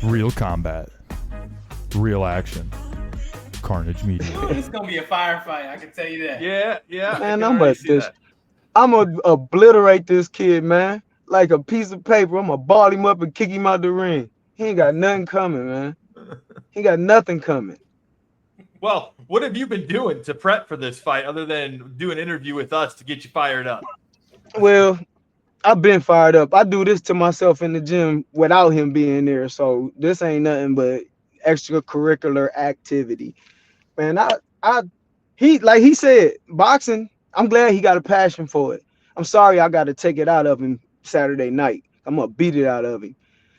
Real combat. Real action. Carnage Media. It's gonna be a firefight. I can tell you that. Yeah, I Man, can I'm already gonna see that. I'm gonna obliterate this kid, man, like a piece of paper. I'm gonna ball him up and kick him out the ring. He ain't got nothing coming, man. He got nothing coming. Well, what have you been doing to prep for this fight other than do an interview with us to get you fired up? Well, I've been fired up. I do this to myself in the gym without him being there, so this ain't nothing but extracurricular activity. Man, he like he said, boxing. I'm glad he got a passion for it. I'm sorry I got to take it out of him Saturday night. I'm gonna beat it out of him.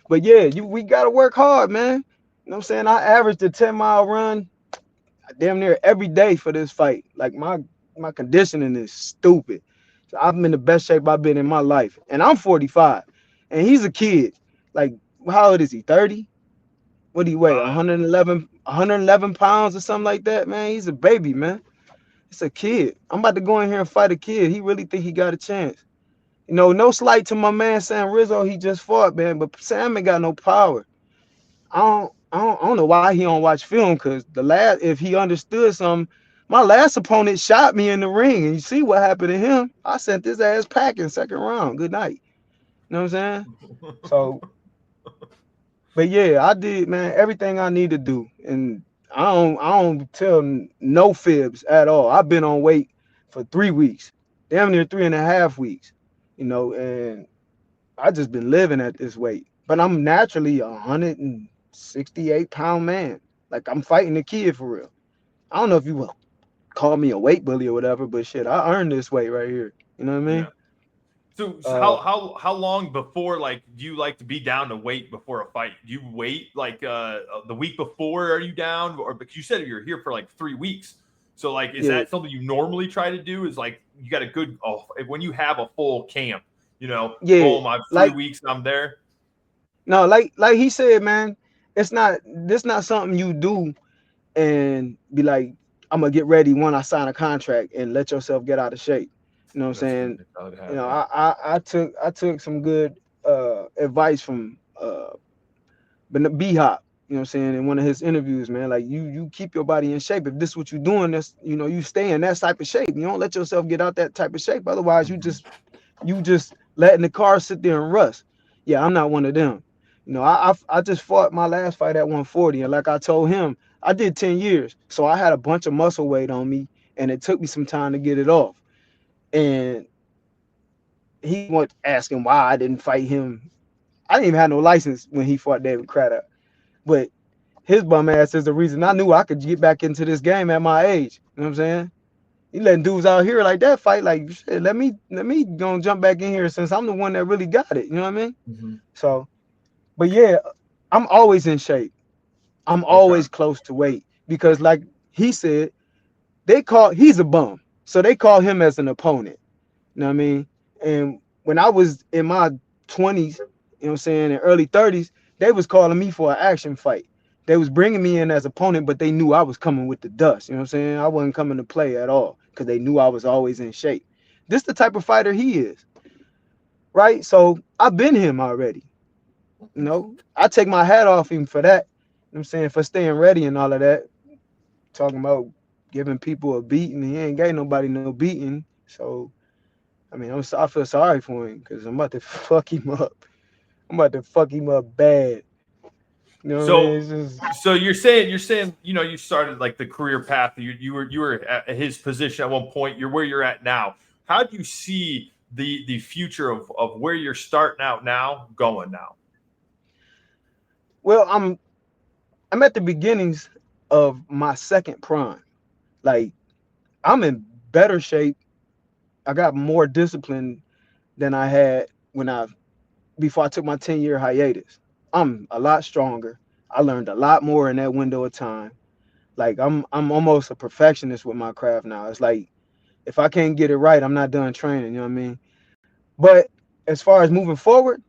But yeah, we gotta work hard, man. You know what I'm saying? I averaged a 10-mile run damn near every day for this fight. Like my conditioning is stupid. So I'm in the best shape I've been in my life. And I'm 45. And he's a kid. Like, how old is he? 30? What do you weigh? 111 pounds or something like that, man. He's a baby, man. It's a kid. I'm about to go in here and fight a kid. He really think he got a chance. You know, no slight to my man Sam Rizzo. He just fought, man. But Sam ain't got no power. I don't know why he don't watch film, because if he understood something, my last opponent shot me in the ring, and you see what happened to him. I sent his ass packing second round. Good night. You know what I'm saying? So, but yeah, I did, man, everything I need to do, and I don't tell no fibs at all. I've been on weight for 3 weeks, damn near 3.5 weeks, and I just been living at this weight. But I'm naturally 168-pound man. Like, I'm fighting a kid for real. I don't know if you will call me a weight bully or whatever, but shit, I earned this weight right here. You know what I mean? Yeah. So Uh, how long before, like, do you like to be down to wait before a fight? Do you wait like the week before? Are you down, or because you said you're here for like 3 weeks? So like, is yeah, that something you normally try to do? Is like you got a good when you have a full camp, yeah. boom, I have three Like, weeks, I'm there. no, like he said, man, this not something you do and be like, I'm gonna get ready when I sign a contract and let yourself get out of shape. You know what I'm That's a good saying? mentality to You have. know, Yeah. I took some good advice from but B Hop, you know what I'm saying, in one of his interviews, man. Like, you keep your body in shape. If this is what you're doing, that's, you stay in that type of shape. You don't let yourself get out that type of shape. Otherwise, Mhm. you just letting the car sit there and rust. Yeah, I'm not one of them. I just fought my last fight at 140, and like I told him, I did 10 years, so I had a bunch of muscle weight on me, and it took me some time to get it off. And he went asking why I didn't fight him. I didn't even have no license when he fought David Craddock, but his bum ass is the reason I knew I could get back into this game at my age. You know what I'm saying? You letting dudes out here like that fight, like, shit, let me go jump back in here since I'm the one that really got it. You know what I mean? Mhm. So, but yeah, I'm always in shape. I'm Okay. always close to weight because, like he said, he's a bum, so they call him as an opponent. You know what I mean? And when I was in my 20s, you know what I'm saying, and early 30s, they was calling me for an action fight. They was bringing me in as opponent, but they knew I was coming with the dust. You know what I'm saying? I wasn't coming to play at all because they knew I was always in shape. This the type of fighter he is, right? So I've been him already. I take my hat off him for that. You know what I'm saying, for staying ready and all of that. Talking about giving people a beating, he ain't gave nobody no beating. So I mean, I feel sorry for him because I'm about to fuck him up. I'm about to fuck him up bad. You know what I mean? So It's just, so you're saying you started like the career path. You were at his position at one point. You're where you're at now. How do you see the future of where you're starting out now going now? well, I'm at the beginnings of my second prime. Like, I'm in better shape. I got more discipline than I had before I took my 10-year hiatus. I'm a lot stronger. I learned a lot more in that window of time. Like, I'm almost a perfectionist with my craft now. It's like, if I can't get it right, I'm not done training. You know what I mean? But as far as moving forward,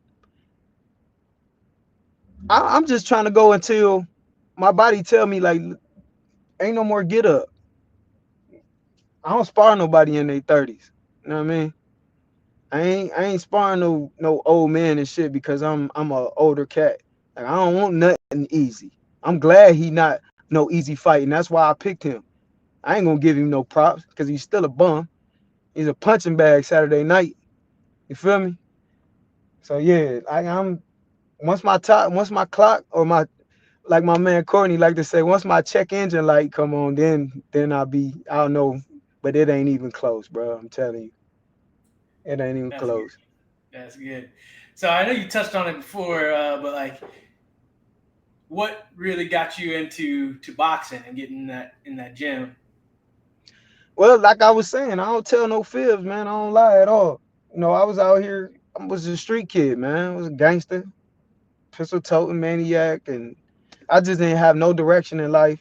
I'm just trying to go until my body tell me, like, ain't no more get up. I don't spar nobody in their 30s. You know what I mean? I ain't sparring no old man and shit because I'm a older cat. Like I don't want nothing easy. I'm glad he not no easy fight, and that's why I picked him. I ain't gonna give him no props because he's still a bum. He's a punching bag Saturday night. You feel me? So yeah, I'm once my clock or my like my man Courtney like to say, once my check engine light come on, then I don't know, but it ain't even close, bro. I'm telling you, it ain't even That's good. close. That's good. So I know you touched on it before, but like, what really got you into boxing and getting in that gym? Well, like I was saying, I don't tell no fibs, man. I don't lie at all. You know, I was out here. I was a street kid, man. I was a gangster, pistol toting maniac, and I just didn't have no direction in life.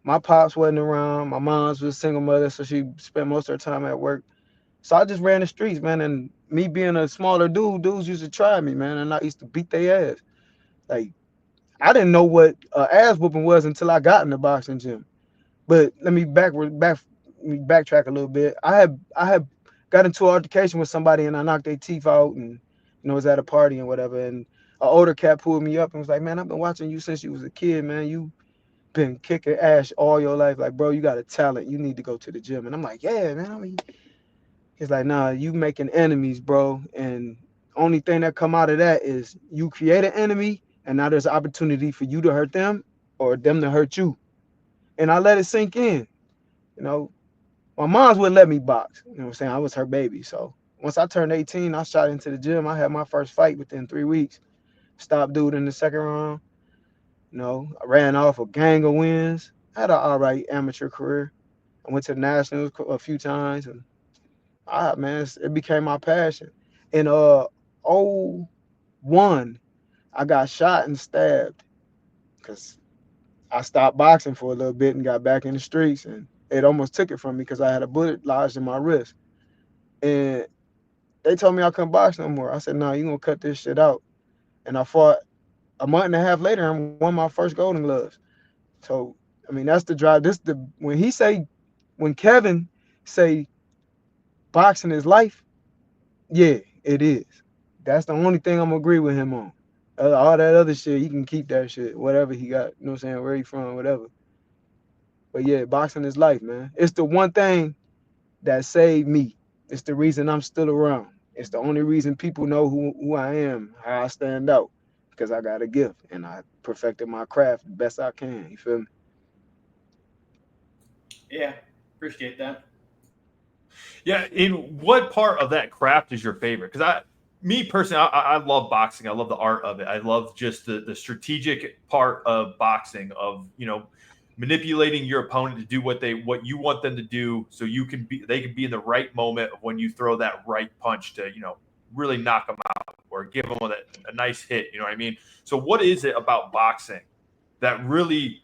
My pops wasn't around. My mom's was a single mother, so she spent most of her time at work. So I just ran the streets, man. And me being a smaller dude, dudes used to try me, man, and I used to beat their ass. Like I didn't know what ass whooping was until I got in the boxing gym. But let me backtrack a little bit. I had got into an altercation with somebody and I knocked their teeth out and was at a party and whatever. And an older cat pulled me up and was like, "Man, I've been watching you since you was a kid, man. You been kicking ass all your life. Like, bro, you got a talent. You need to go to the gym." And I'm like, "Yeah, man." I mean, he's like, "Nah, you making enemies, bro. And only thing that come out of that is you create an enemy, and now there's an opportunity for you to hurt them or them to hurt you." And I let it sink in. You know, my mom's wouldn't let me box. You know what I'm saying? I was her baby. So once I turned 18, I shot into the gym. I had my first fight within 3 weeks. Stopped dude in the second round. I ran off a gang of wins. Had an all right amateur career. I went to the nationals a few times, and man, it became my passion. In '01, I got shot and stabbed because I stopped boxing for a little bit and got back in the streets, and it almost took it from me because I had a bullet lodged in my wrist. And they told me I couldn't box no more. I said, "No, you gonna cut this shit out." And I fought a month and a half later and won my first Golden Gloves. So I mean, that's the drive. When Kevin say boxing is life, yeah, it is. That's the only thing I'm gonna agree with him on. All that other shit, he can keep that shit, whatever he got. You know what I'm saying? Where he from, whatever. But yeah, boxing is life, man. It's the one thing that saved me. It's the reason I'm still around. It's the only reason people know who I am, how I stand out, because I got a gift and I perfected my craft the best I can. You feel me? Yeah, appreciate that. Yeah, in what part of that craft is your favorite? Because me personally, I love boxing. I love the art of it. I love just the strategic part of boxing, of manipulating your opponent to do what you want them to do, so they can be in the right moment of when you throw that right punch to really knock them out or give them a nice hit. You know what I mean? So what is it about boxing that really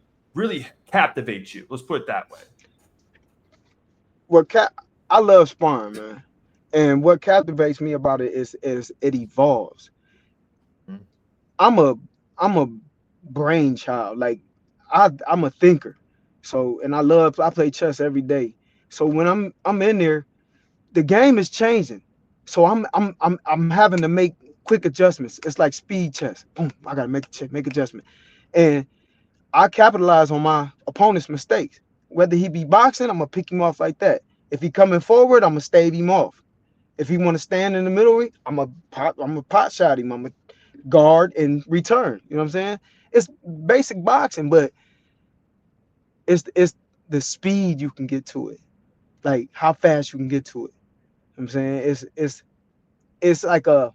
captivates you? Let's put it that way. What I love sparring, man. And what captivates me about it is it evolves. Hmm. I'm a I'm a brain child. Like I'm a thinker. So and I play chess every day. So when I'm in there, the game is changing. So I'm having to make quick adjustments. It's like speed chess. Boom, I gotta make adjustment. And I capitalize on my opponent's mistakes. Whether he be boxing, I'm gonna pick him off like that. If he coming forward, I'm gonna stave him off. If he want to stand in the middle, I'm a pot shot him. I'm a guard and return. You know what I'm saying? It's basic boxing, but it's the speed you can get to it, like how fast you can get to it. You know what I'm saying it's like a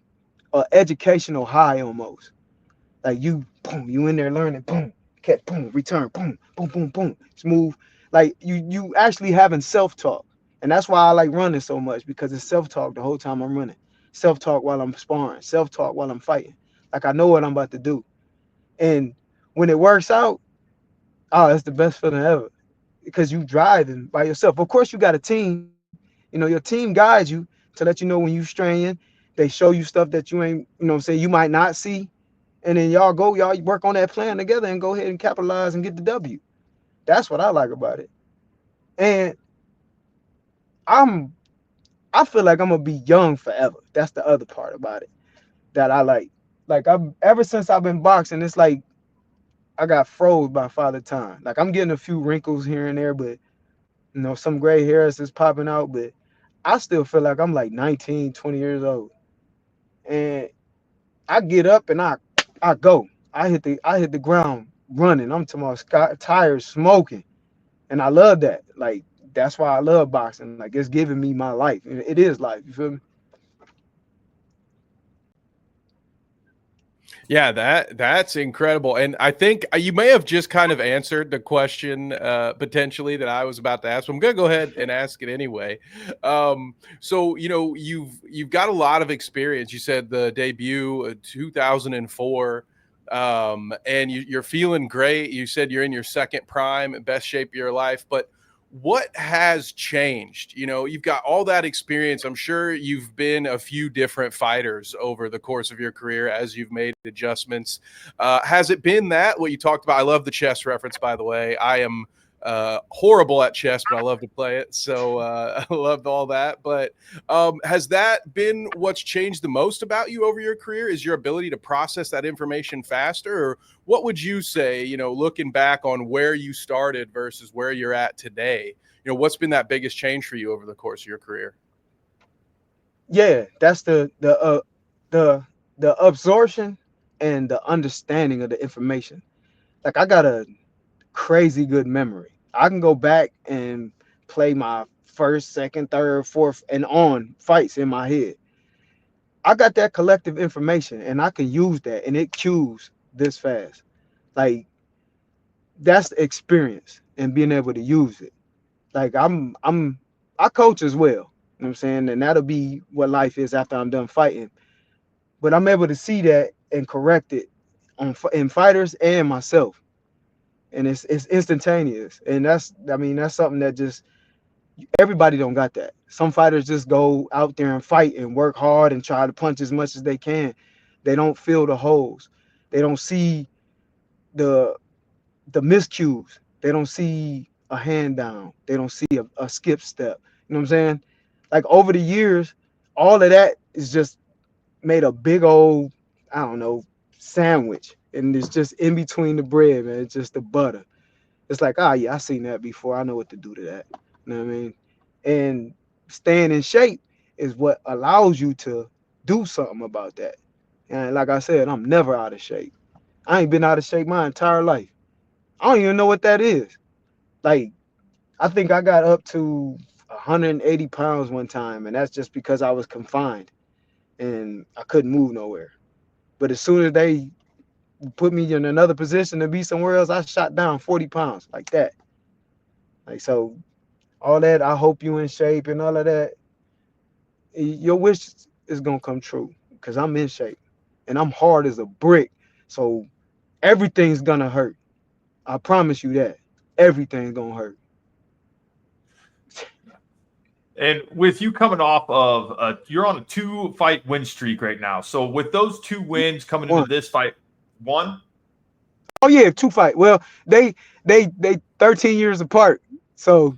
educational high almost. Like you in there learning, boom, catch, boom, return, boom, boom, boom, boom, smooth. Like you actually having self-talk. And that's why I like running so much, because it's self-talk the whole time I'm running. Self-talk while I'm sparring, self-talk while I'm fighting. Like I know what I'm about to do. And when it works out, oh, it's the best feeling ever. Because you driving by yourself. Of course you got a team. Your team guides you to let you know when you straying. They show you stuff that you ain't, what I'm saying, you might not see. And then y'all work on that plan together and go ahead and capitalize and get the W. That's what I like about it. And I'm I feel like I'm gonna be young forever. That's the other part about it that I like. Like I've ever since I've been boxing, it's like I got froze by Father Time. Like I'm getting a few wrinkles here and there, but some gray hairs is popping out, but I still feel like I'm like 19, 20 years old. And I get up and I go. I hit the ground running. I'm talking about tires smoking. And I love that. Like that's why I love boxing. Like it's giving me my life. It is life. You feel me? Yeah, that's incredible. And I think you may have just kind of answered the question potentially that I was about to ask. But I'm going to go ahead and ask it anyway. So, you've got a lot of experience. You said the debut 2004, and you're feeling great. You said you're in your second prime, best shape of your life. But what has changed? You've got all that experience. I'm sure you've been a few different fighters over the course of your career as you've made adjustments. Has it been that what you talked about? I love the chess reference, by the way. I am horrible at chess, but I love to play it. So I loved all that. But has that been what's changed the most about you over your career? Is your ability to process that information faster? Or what would you say, looking back on where you started versus where you're at today? What's been that biggest change for you over the course of your career? Yeah, that's the absorption and the understanding of the information. Like I got a crazy good memory. I can go back and play my first, second, third, fourth, and on fights in my head. I got that collective information and I can use that and it cues this fast. Like that's the experience and being able to use it. Like I coach as well. You know what I'm saying? And that'll be what life is after I'm done fighting. But I'm able to see that and correct it in fighters and myself. And it's instantaneous. And that's something that just everybody don't got that. Some fighters just go out there and fight and work hard and try to punch as much as they can. They don't feel the holes. They don't see the miscues. They don't see a hand down. They don't see a skip step. You know what I'm saying? Like over the years, all of that is just made a big old, I don't know, sandwich. And it's just in between the bread, man. It's just the butter. It's like, yeah, I seen that before. I know what to do to that. You know what I mean? And staying in shape is what allows you to do something about that. And like I said, I'm never out of shape. I ain't been out of shape my entire life. I don't even know what that is. Like, I think I got up to 180 pounds one time, and that's just because I was confined and I couldn't move nowhere. But as soon as they put me in another position to be somewhere else, I shot down 40 pounds like that. Like, so all that, I hope you in shape and all of that, your wish is going to come true because I'm in shape and I'm hard as a brick. So everything's going to hurt. I promise you that. Everything's going to hurt. And with you coming off of, you're on a 2-fight win streak right now. So with those 2 wins coming into this fight, 1? Oh yeah, 2 fight. Well, they 13 years apart. So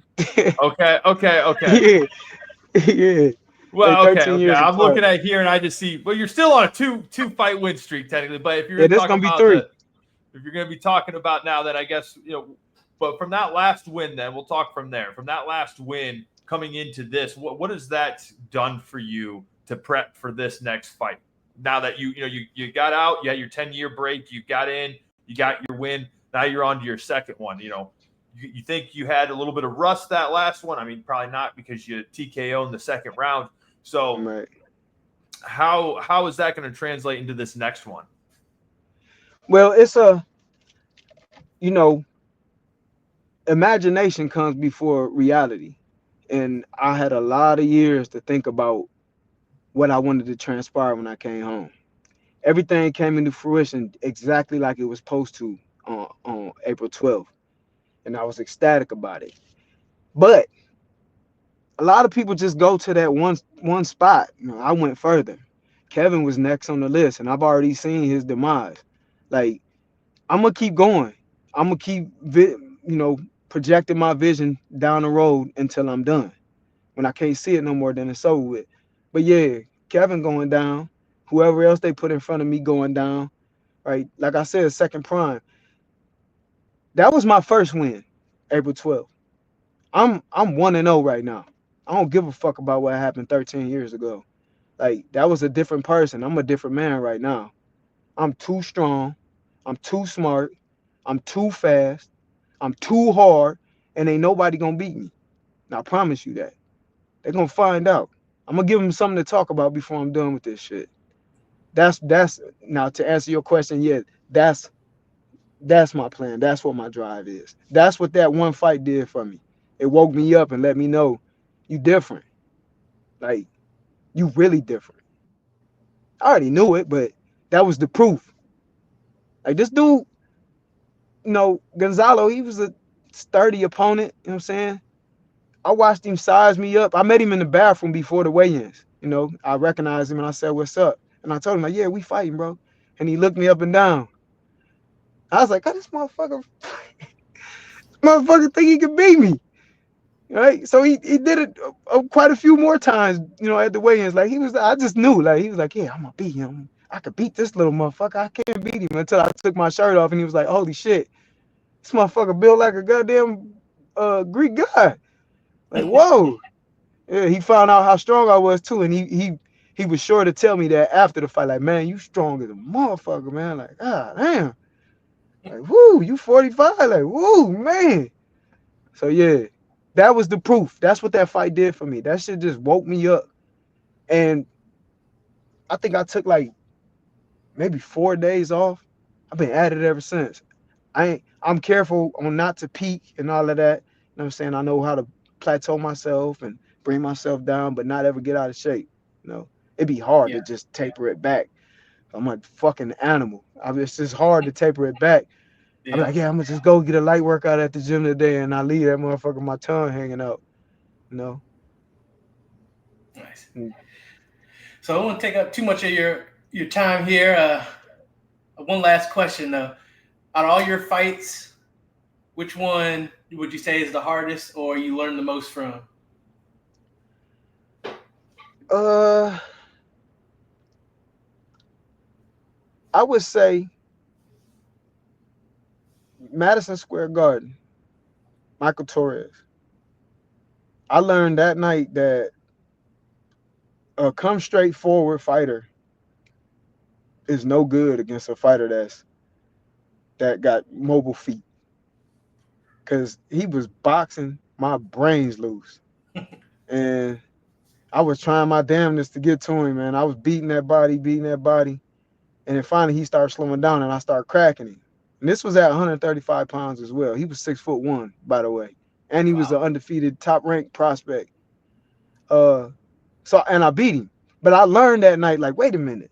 Okay. yeah, yeah. Well, They okay. 13 years I'm apart. looking at here and I just see, well, you're still on a 2-fight win streak technically. But if you're this talking gonna be about 3. if you're going to be talking about now, then I guess But from that last win, then we'll talk from there. From that last win coming into this, what has that done for you to prep for this next fight? Now that you got out, you had your 10-year break, you got in, you got your win. Now you're on to your second one. You think you had a little bit of rust that last one? I mean, probably not because you TKO in the second round. So Right. how is that going to translate into this next one? Well, it's imagination comes before reality. And I had a lot of years to think about what I wanted to transpire when I came home. Everything came into fruition exactly like it was supposed to on April 12th. And I was ecstatic about it. But a lot of people just go to that one spot. I went further. Kevin was next on the list, and I've already seen his demise. Like, I'm gonna keep going. I'm gonna keep, projecting my vision down the road until I'm done. When I can't see it no more, then it's over with. But yeah, Kevin going down. whoever else they put in front of me going down, right? Like I said, second prime. That was my first win, April 12th. I'm 1-0 right now. I don't give a fuck about what happened 13 years ago. Like, that was a different person. I'm a different man right now. I'm too strong. I'm too smart. I'm too fast. I'm too hard. And ain't nobody gonna beat me. Now, I promise you that. They're gonna find out. I'm gonna give them something to talk about before I'm done with this shit. That's now to answer your question, yeah, that's my plan. That's what my drive is. That's what that one fight did for me. It woke me up and let me know you different. Like, you really different. I already knew it, but that was the proof. Like, this dude, Gonzalo, he was a sturdy opponent, you know what I'm saying? I watched him size me up. I met him in the bathroom before the weigh-ins. I recognized him and I said, "What's up?" And I told him, like, "Yeah, we fighting, bro." And he looked me up and down. I was like, "Oh, this motherfucker think he can beat me." Right? So he did it quite a few more times, at the weigh-ins. Like, I just knew, like, he was like, "Yeah, I'm gonna beat him. I could beat this little motherfucker. I can't beat him," until I took my shirt off and he was like, "Holy shit, this motherfucker built like a goddamn Greek god." Like, whoa. Yeah, he found out how strong I was too, and he was sure to tell me that after the fight. Like, "Man, you strong as a motherfucker, man." Like, ah, damn. Like, woo, you 45. Like, woo, man. So yeah, that was the proof. That's what that fight did for me. That shit just woke me up, and I think I took like maybe 4 days off. I've been at it ever since. I'm careful on not to peak and all of that. You know what I'm saying? I know how to plateau myself and bring myself down, but not ever get out of shape. It'd be hard to Yeah. just taper it back. I'm a fucking animal. It's just hard to taper it back. I'm Yeah. like, yeah, I'm gonna just go get a light workout at the gym today, and I leave that motherfucker my tongue hanging out. Nice. Mm. So I don't want to take up too much of your time here. One last question though. Out of all your fights, which one would you say is the hardest or you learned the most from? I would say Madison Square Garden, Michael Torres. I learned that night that a come straight forward fighter is no good against a fighter that got mobile feet. Cause he was boxing my brains loose. And I was trying my damnedest to get to him, man. I was beating that body. And then finally he started slowing down and I started cracking him. And this was at 135 pounds as well. He was 6'1", by the way. And he was an undefeated top ranked prospect. And I beat him. But I learned that night, like, wait a minute.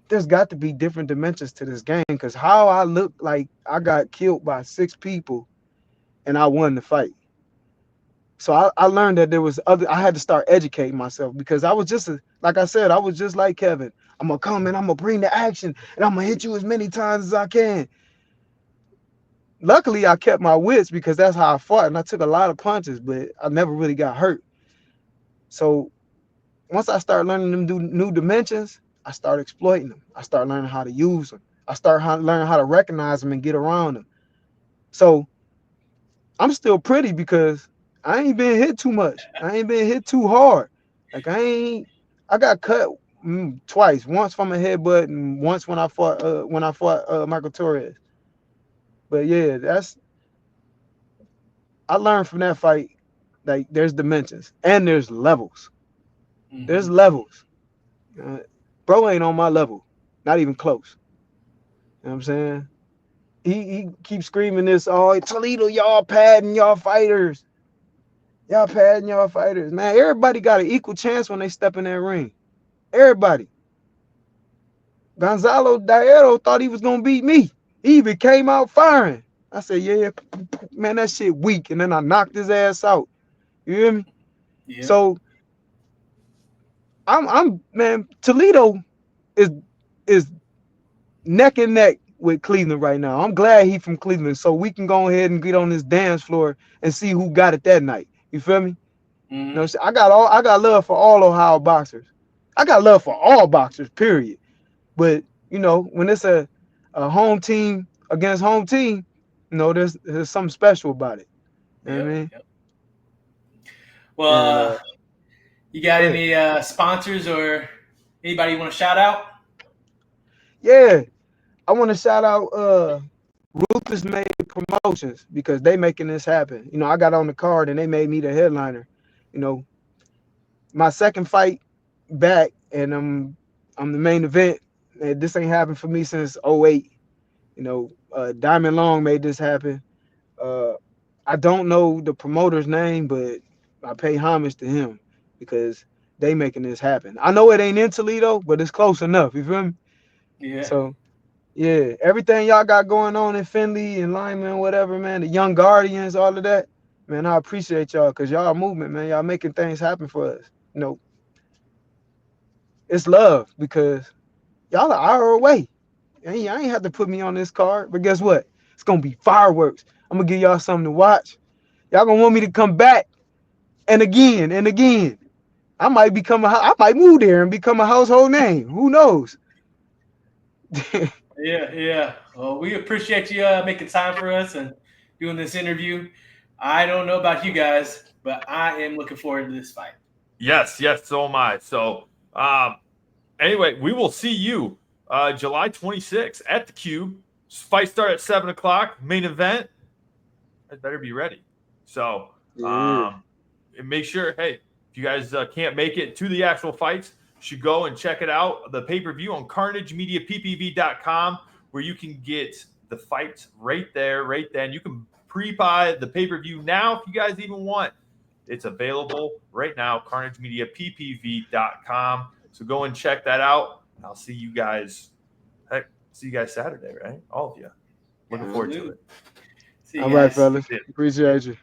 There's got to be different dimensions to this game. Cause how I look like I got killed by 6 people and I won the fight. So I learned that there was I had to start educating myself because I was just like I said, I was just like Kevin. I'm gonna come and I'm gonna bring the action and I'm gonna hit you as many times as I can. Luckily, I kept my wits because that's how I fought, and I took a lot of punches, but I never really got hurt. So once I started learning them new dimensions, I started exploiting them. I started learning how to use them. I started learning how to recognize them and get around them. So I'm still pretty because I ain't been hit too much. I ain't been hit too hard. Like I got cut twice. Once from a headbutt and once when I fought Michael Torres. But yeah, I learned from that fight. Like there's dimensions and there's levels. Mm-hmm. There's levels. Bro ain't on my level, not even close. You know what I'm saying? He keeps screaming this, "Oh, Toledo, y'all padding y'all fighters. Y'all padding y'all fighters." Man, everybody got an equal chance when they step in that ring. Everybody. Gonzalo Diero thought he was going to beat me. He even came out firing. I said, yeah, man, that shit weak. And then I knocked his ass out. You hear me? Yeah. So, man, Toledo is neck and neck with Cleveland right now. I'm glad he from Cleveland so we can go ahead and get on this dance floor and see who got it that night. You feel me? Mm-hmm. You know, I got love for all Ohio boxers. I got love for all boxers, period. But you know, when it's a home team against home team, you know, there's something special about it. You know what I mean? Yep. And Well, you got go ahead. any sponsors or anybody you want to shout out? Yeah, I want to shout out Ruthless Made Promotions because they making this happen. You know, I got on the card and they made me the headliner. You know, my second fight back, and I'm the main event. And this ain't happened for me since '08. You know, Diamond Long made this happen. Uh, I don't know the promoter's name, but I pay homage to him because they making this happen. I know it ain't in Toledo, but it's close enough. You feel me? Yeah. So yeah, everything y'all got going on in Findlay and Lyman, whatever, man, the Young Guardians, all of that, man, I appreciate y'all because y'all movement, man. Y'all making things happen for us. You know, it's love because y'all are hour away. I ain't have to put me on this card, but guess what? It's gonna be fireworks. I'm gonna give y'all something to watch. Y'all gonna want me to come back and again and again. I might move there and become a household name. Who knows? Yeah. Well, we appreciate you making time for us and doing this interview. I don't know about you guys, but I am looking forward to this fight. Yes, so am I. So, anyway, we will see you July 26th at the Cube. Fight start at 7 o'clock. Main event. I better be ready. So, Yeah. and make sure, hey, if you guys can't make it to the actual fights, you should go and check it out. The pay-per-view on CarnageMediaPPV.com, where you can get the fights right there, right then. You can pre-buy the pay-per-view now if you guys even want. It's available right now, CarnageMediaPPV.com. So go and check that out. I'll see you guys. Heck, see you guys Saturday, right? All of you. Looking forward to it. See you All right, guys. fellas. Appreciate you.